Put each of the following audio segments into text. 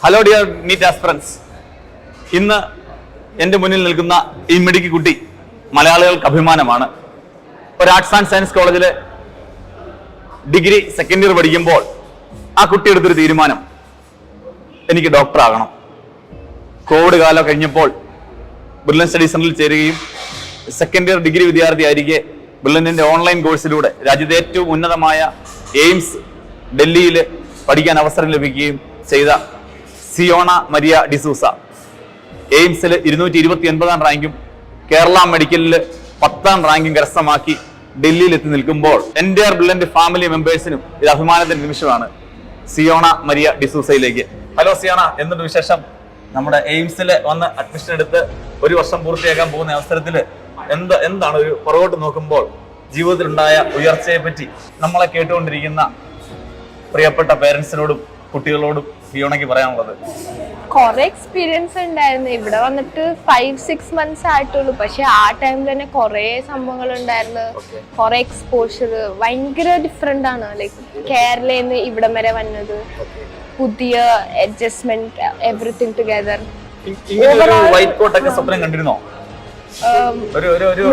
Hello dear NEET aspirants, ഇന്ന് എൻ്റെ മുന്നിൽ നിൽക്കുന്ന ഈ മിടുക്കി കുട്ടി മലയാളികൾക്ക് അഭിമാനമാണ്. ഒരു ആർട്സ് ആൻഡ് സയൻസ് കോളേജിലെ ഡിഗ്രി സെക്കൻഡ് ഇയർ പഠിക്കുമ്പോൾ ആ കുട്ടി എടുത്തൊരു തീരുമാനം, എനിക്ക് ഡോക്ടർ ആകണം. കോവിഡ് കാലം കഴിഞ്ഞപ്പോൾ ബ്രില്യൻ സ്റ്റഡി സെന്ററിൽ ചേരുകയും സെക്കൻഡ് ഇയർ ഡിഗ്രി വിദ്യാർത്ഥിയായിരിക്കെ ബ്രില്യന്റിന്റെ ഓൺലൈൻ കോഴ്സിലൂടെ രാജ്യത്തെ ഏറ്റവും ഉന്നതമായ എയിംസ് ഡൽഹിയിൽ പഠിക്കാൻ അവസരം ലഭിക്കുകയും ചെയ്ത സിയോണ മരിയ ഡിസൂസ എയിംസിൽ 229 റാങ്കും കേരള മെഡിക്കലിൽ 10ാം റാങ്കും കരസ്ഥമാക്കി ഡൽഹിയിൽ എത്തി നിൽക്കുമ്പോൾ എൻ്റെ ബ്രില്യന്റ് ഫാമിലി മെമ്പേഴ്സിനും ഇത് അഭിമാനത്തിന്റെ നിമിഷമാണ്. സിയോണ മരിയ ഡിസൂസയിലേക്ക്. ഹലോ സിയോണ, എന്തുണ്ട് വിശേഷം? നമ്മുടെ എയിംസിൽ വന്ന് അഡ്മിഷൻ എടുത്ത് 1 വർഷം പൂർത്തിയാക്കാൻ പോകുന്ന അവസരത്തിൽ എന്താണ് ഒരു പുറകോട്ട് നോക്കുമ്പോൾ ജീവിതത്തിലുണ്ടായ ഉയർച്ചയെ പറ്റി നമ്മളെ കേട്ടുകൊണ്ടിരിക്കുന്ന പ്രിയപ്പെട്ട പേരൻസിനോടും കുട്ടികളോടും ഫിയോണയ്ക്ക് പറയാനുള്ളത്? കുറെ എക്സ്പീരിയൻസ് ഉണ്ടായിരുന്നു. ഇവിടെ വന്നിട്ട് 5-6 മന്ത്സ് ആയിട്ടുള്ളൂ. പക്ഷെ ആ ടൈമിൽ തന്നെ കുറെ സംഭവങ്ങൾ ഉണ്ടായിരുന്നു. കുറെ എക്സ്പോഷർ ഭയങ്കര ഡിഫറെന്റ് ആണ്. ലൈക്ക് കേരളയിൽ നിന്ന് ഇവിടം വരെ വന്നത്, പുതിയ adjustment, everything together. White coat ഒക്കെ സ്വപ്നം കണ്ടിരുന്നോ? ഒരു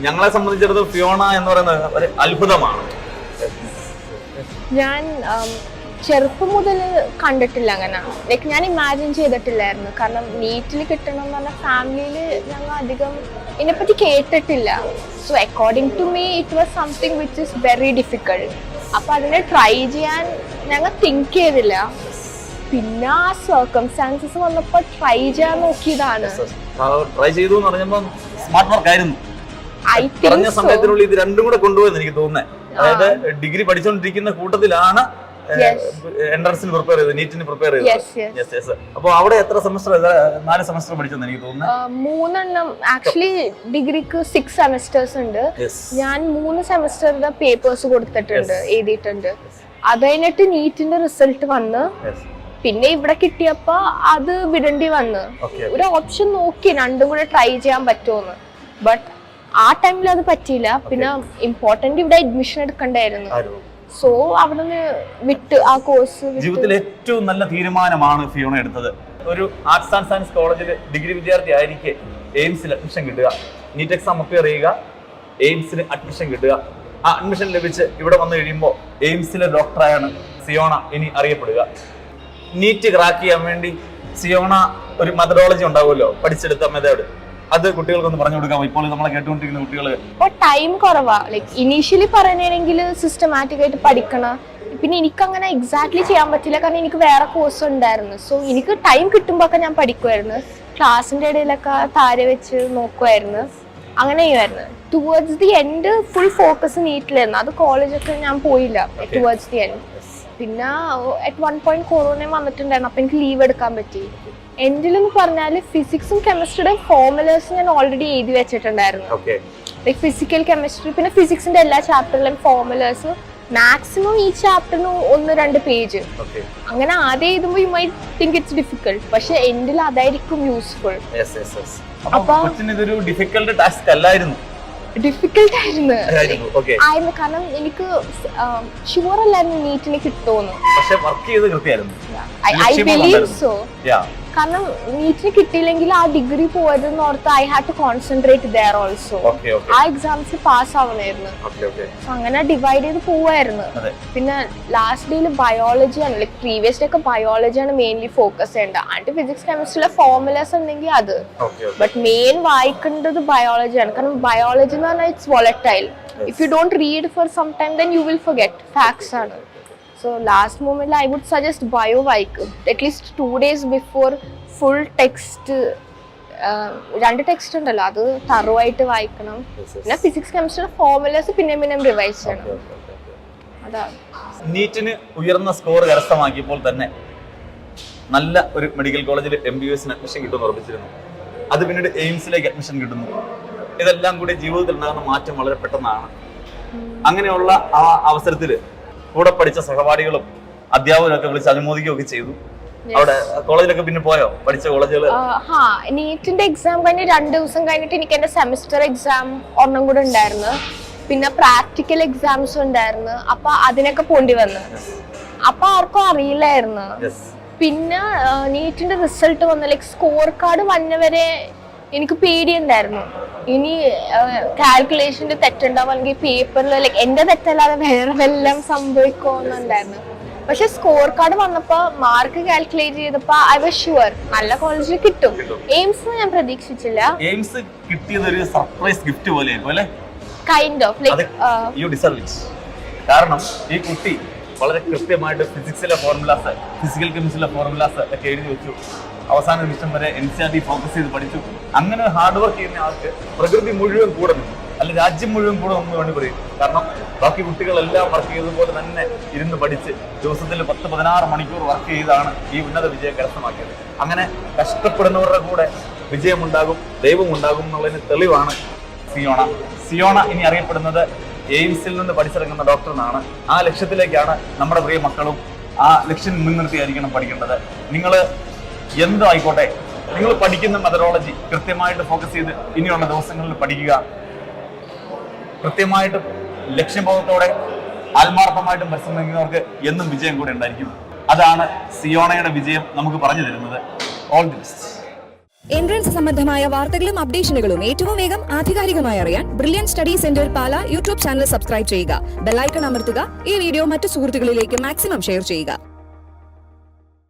ഞങ്ങളെ സംബന്ധിച്ചിടത്തോളം ഫിയോണ എന്ന് പറയുന്നത് ഒരു അത്ഭുതമാണ്. ഞാൻ ചെറുപ്പം മുതൽ കണ്ടിട്ടില്ല അങ്ങനെ. ലൈക്ക് ഞാൻ ഇമാജിൻ ചെയ്തിട്ടില്ലായിരുന്നു. കാരണം നീറ്റിൽ കിട്ടണം എന്ന് പറഞ്ഞാൽ ഫാമിലിയിൽ ഞങ്ങൾ അധികം ഇതിനെപ്പറ്റി കേട്ടിട്ടില്ല. So according to me it was something which is very difficult. അപ്പൊ അതിനെ ട്രൈ ചെയ്യാൻ ഞങ്ങൾ തിങ്ക് ചെയ്തില്ല. പിന്നെ ആ സർക്കംസ്റ്റാൻസസ് വന്നപ്പോൾ ട്രൈ ചെയ്യാൻ നോക്കിയതാണ്. ട്രൈ ചെയ്തു എന്ന് പറഞ്ഞപ്പോൾ സ്മാർട്ട് വർക്ക് ആയിരുന്നു. പറഞ്ഞ സമയത്തിനുള്ളിൽ ഇത് രണ്ടും കൂടെ കൊണ്ടുപോയെന്ന് എനിക്ക് തോന്നുന്നത്. അതായത് ഡിഗ്രി പഠിച്ചുകൊണ്ടിരിക്കുന്ന കൂട്ടത്തിലാണ് എൻട്രൻസിന് പ്രിപ്പയർ ചെയ്തത്, നീറ്റിന് പ്രിപ്പയർ ചെയ്തത്. അപ്പൊ അവിടെ എത്ര സെമസ്റ്റർ? 4 സെമസ്റ്റർ പഠിച്ചെന്ന് എനിക്ക് തോന്നുന്നത്. 3 ആക്ച്വലി ഡിഗ്രിക്ക് 6 സെമസ്റ്റേഴ്സ് ഉണ്ട്. ഞാൻ 3 സെമസ്റ്ററിന്റെ പേപ്പേഴ്സ് കൊടുത്തിട്ടുണ്ട്, എഴുതിയിട്ടുണ്ട്. അത് കഴിഞ്ഞിട്ട് നീറ്റിന്റെ റിസൾട്ട് വന്ന് പിന്നെ ഇവിടെ കിട്ടിയപ്പോ അത് വിടേണ്ടി വന്ന് ഒരു ഓപ്ഷൻ നോക്കി രണ്ടും കൂടെ ട്രൈ ചെയ്യാൻ പറ്റുമെന്ന്. ബട്ട് ആ ടൈമിൽ അത് പറ്റിയില്ല. പിന്നെ ഇമ്പോർട്ടന്റ് ഇവിടെ അഡ്മിഷൻ എടുക്കണ്ടായിരുന്നു. സോ അവിടെ വിട്ട് ആ കോഴ്സ്. ജീവിതത്തിൽ ഏറ്റവും നല്ല തീരുമാനമാണ് ഫിയോണ എടുത്തത്. ഒരു ആർട്സ് ആൻഡ് സയൻസ് കോളേജിൽ ഡിഗ്രി വിദ്യാർത്ഥി ആയിരിക്കെ എയിംസിൽ അഡ്മിഷൻ കിട്ടുക, നീറ്റ് എക്സാം അപ്പിയർ ചെയ്യുക, എയിംസിന് അഡ്മിഷൻ കിട്ടുക. ആ അഡ്മിഷൻ ലഭിച്ച് ഇവിടെ വന്നു കഴിയുമ്പോൾ എയിംസിലെ ഡോക്ടറായാണ് സിയോണ ഇനി അറിയപ്പെടുക. നീറ്റ് ക്രാക്ക് ചെയ്യാൻ വേണ്ടി സിയോണ ഒരു മെത്തഡോളജി ഉണ്ടാവുമല്ലോ, പഠിച്ചെടുത്ത മെത്തേഡ്, അത് കുട്ടികൾക്കൊന്ന് പറഞ്ഞു കൊടുക്കാം. ഇപ്പോൾ നമ്മളെ കേട്ടുകൊണ്ടിരിക്കുന്ന കുട്ടികൾ ടൈം കുറവാ. ലൈക്ക് ഇനീഷ്യലി പറയുകയാണെങ്കിൽ സിസ്റ്റമാറ്റിക് ആയിട്ട് പഠിക്കണം. പിന്നെ എനിക്കങ്ങനെ എക്സാക്ട്ലി ചെയ്യാൻ പറ്റില്ല, കാരണം എനിക്ക് വേറെ കോഴ്സ് ഉണ്ടായിരുന്നു. സോ എനിക്ക് ടൈം കിട്ടുമ്പോ ഒക്കെ ഞാൻ പഠിക്കുമായിരുന്നു. ക്ലാസ്സിന്റെ ഇടയിലൊക്കെ താരെ വെച്ച് നോക്കുമായിരുന്നു, അങ്ങനെ ചെയ്യുമായിരുന്നു. Towards the end full focus നീറ്റിലായിരുന്നു. അത് കോളേജൊക്കെ ഞാൻ പോയില്ല ടുവേർഡ്സ് ദി എൻഡ്. പിന്നെ അറ്റ് 1 point കൊറോണ വന്നിട്ടുണ്ടായിരുന്നു. അപ്പൊ എനിക്ക് ലീവ് എടുക്കാൻ പറ്റി. എൻഡിലെന്ന് പറഞ്ഞാല് ഫിസിക്സും കെമിസ്ട്രിയുടെയും ഫോർമുലേഴ്സ് ഞാൻ ഓൾറെഡി എഴുതി വെച്ചിട്ടുണ്ടായിരുന്നു. ലൈക് ഫിസിക്കൽ കെമിസ്ട്രി, പിന്നെ ഫിസിക്സിന്റെ എല്ലാ ചാപ്റ്ററിലും ഫോർമുലേഴ്സ്, മാക്സിമം ഈ ചാപ്റ്ററിന് 1-2 പേജ്. അങ്ങനെ ആദ്യം എഴുതുമ്പോൾ you my think it's difficult, പക്ഷെ എൻഡിൽ അതായിരിക്കും യൂസ്ഫുൾ. അപ്പൊ ഇതൊരു ഡിഫിക്കൽട്ട് ടാസ്ക് അല്ലായിരുന്നു. ഡിഫിക്കൽട്ട് ആയിരുന്നു. കാരണം എനിക്ക് ഷുവർ അല്ലായിരുന്നു നീറ്റിന് കിട്ടുമെന്ന്. I believe so. കാരണം നീറ്റിന് കിട്ടിയില്ലെങ്കിൽ ആ ഡിഗ്രി പോയതെന്ന് ഓർത്ത് I had to concentrate there also. ആ എക്സാംസിൽ പാസ് ആവണമായിരുന്നു. അങ്ങനെ ഡിവൈഡ് ചെയ്ത് പോവായിരുന്നു. പിന്നെ ലാസ്റ്റ് ഡേയിൽ ബയോളജിയാണ്, ലൈക് പ്രീവിയസ് ഡേ ഒക്കെ ബയോളജിയാണ് മെയിൻലി ഫോക്കസ് ചെയ്യേണ്ടത്. ആൻഡ് ഫിസിക്സ് കെമിസ്ട്രിയിലെ ഫോർമുലേഴ്സ് ഉണ്ടെങ്കിൽ അത്, ബട്ട് മെയിൻ വായിക്കേണ്ടത് ബയോളജിയാണ്. കാരണം ബയോളജി എന്ന് പറഞ്ഞാൽ it's volatile. If you don't read for some time then you will forget. Facts ആണ്. So last moment I would suggest bio വായിക്കും. At least 2 days before full text. 2 text ഉണ്ടല്ലോ, അത് thorough ആയിട്ട് വായിക്കണം. പിന്നെ ഫിസിക്സ് കെമിസ്ട്രി ഫോർമുലേഴ്സ് പിന്നെ revise ചെയ്യണം. അതാണ്. നീറ്റിന് ഉയർന്ന സ്കോർ കരസ്ഥമാക്കിയപ്പോൾ തന്നെ നല്ല ഒരു മെഡിക്കൽ കോളേജിൽ MBBS അഡ്മിഷൻ കിട്ടുമെന്ന് ഉറപ്പിച്ചിരുന്നു. അത് പിന്നീട് എയിംസിലേക്ക് അഡ്മിഷൻ കിട്ടുന്നു. ഇതെല്ലാം കൂടി ജീവിതത്തിൽ ഉണ്ടാകുന്ന മാറ്റം വളരെ പെട്ടെന്നാണ്. അങ്ങനെയുള്ള ആ അവസരത്തിൽ കൂടെ പഠിച്ച സഹപാഠികളും അധ്യാപകരൊക്കെ വിളിച്ച് അനുമോദിക്കുകയൊക്കെ ചെയ്തു. അവിടെ കോളേജിലൊക്കെ പിന്നെ പോയോ? പഠിച്ച കോളേജുകൾ? നീറ്റിന്റെ എക്സാം കഴിഞ്ഞ് 2 ദിവസം കഴിഞ്ഞിട്ട് എനിക്ക് എന്റെ സെമിസ്റ്റർ എക്സാം ഒരെണ്ണം കൂടെ ഉണ്ടായിരുന്നു. പിന്നെ പ്രാക്ടിക്കൽ എക്സാംസ് ഉണ്ടായിരുന്നു. അപ്പൊ അതിനൊക്കെ പോണ്ടി വന്നു. അപ്പൊ ആർക്കും അറിയില്ലായിരുന്നു. പിന്നെ നീറ്റിന്റെ റിസൾട്ട് വന്ന ലൈക്ക് സ്കോർ കാർഡ് വന്നവരെ എനിക്ക് പേടിയുണ്ടായിരുന്നു. ഇനി കാൽക്കുലേഷന്റെ തെറ്റുണ്ടാവും അല്ലെങ്കിൽ പേപ്പറിൽ ലൈക്ക് എന്റെ തെറ്റല്ലാതെ വേറെ വല്ലതും സംഭവിക്കുമെന്നുണ്ടായിരുന്നു. പക്ഷെ സ്കോർ കാർഡ് വന്നപ്പോ മാർക്ക് കാൽക്കുലേറ്റ് ചെയ്തപ്പോ ഐ വാസ് ഷുവർ നല്ല കോളേജിൽ കിട്ടും. എയിംസ് ഞാൻ പ്രതീക്ഷിച്ചില്ല. എയിംസ് കിട്ടിയത് ഒരു സർപ്രൈസ് ഗിഫ്റ്റ് പോലെയായിരുന്നു അല്ലേ? Kind of like you deserve it. കാരണം ഈ കുട്ടി വളരെ കൃത്യമായിട്ട് ഫിസിക്സിലെ ഫോർമുലാസ്, ഫിസിക്കൽ കെമിസ്ട്രിയിലെ ഫോർമുലാസ് ഒക്കെ എഴുതി വെച്ചു. അവസാന നിമിഷം വരെ NCERT ഫോക്കസ് ചെയ്ത് പഠിച്ചു. അങ്ങനെ ഹാർഡ് വർക്ക് ചെയ്യുന്ന ആൾക്ക് പ്രകൃതി മുഴുവൻ കൂടെ നിന്നു, അല്ല രാജ്യം മുഴുവൻ കൂടെ ഒന്ന് വേണ്ടി പറയും. കാരണം ബാക്കി കുട്ടികളെല്ലാം വർക്ക് ചെയ്തതുപോലെ തന്നെ ഇരുന്ന് പഠിച്ച് ദിവസത്തിൽ 10-16 മണിക്കൂർ വർക്ക് ചെയ്താണ് ഈ ഉന്നത വിജയം കരസ്ഥമാക്കിയത്. അങ്ങനെ കഷ്ടപ്പെടുന്നവരുടെ കൂടെ വിജയമുണ്ടാകും, ദൈവമുണ്ടാകും എന്നുള്ളതിന് തെളിവാണ് സിയോണ. സിയോണ ഇനി അറിയപ്പെടുന്നത് എയിംസിൽ നിന്ന് പഠിച്ചിറങ്ങുന്ന ഡോക്ടർ എന്നാണ്. ആ ലക്ഷ്യത്തിലേക്കാണ് നമ്മുടെ പ്രിയ മക്കളും ആ ലക്ഷ്യം മുൻനിർത്തിയായിരിക്കണം പഠിക്കേണ്ടത്. നിങ്ങൾ എന്തോ ആയിക്കോട്ടെ, നിങ്ങൾ പഠിക്കുന്ന മെത്തഡോളജി കൃത്യമായിട്ട് ഫോക്കസ് ചെയ്ത് ഇനിയുള്ള ദിവസങ്ങളിൽ പഠിക്കുക. കൃത്യമായിട്ട് ലക്ഷ്യബോധത്തോടെ ആത്മാർത്ഥമായിട്ടും പരിശ്രമിക്കുന്നവർക്ക് എന്നും വിജയം കൂടെ ഉണ്ടായിരിക്കും. അതാണ് സിയോണയുടെ വിജയം നമുക്ക് പറഞ്ഞു തരുന്നത്. All the best. എൻട്രൻസ് സംബന്ധമായ വാർത്തകളും അപ്ഡേഷനുകളും ഏറ്റവും വേഗം ആധികാരികമായി അറിയാൻ ബ്രില്യൻറ്റ് സ്റ്റഡി സെന്റർ പാല യൂട്യൂബ് ചാനൽ സബ്സ്ക്രൈബ് ചെയ്യുക. ബെല്ലൈക്കൺ അമർത്തുക. ഈ വീഡിയോ മറ്റു സുഹൃത്തുക്കളിലേക്ക് മാക്സിമം ഷെയർ ചെയ്യുക.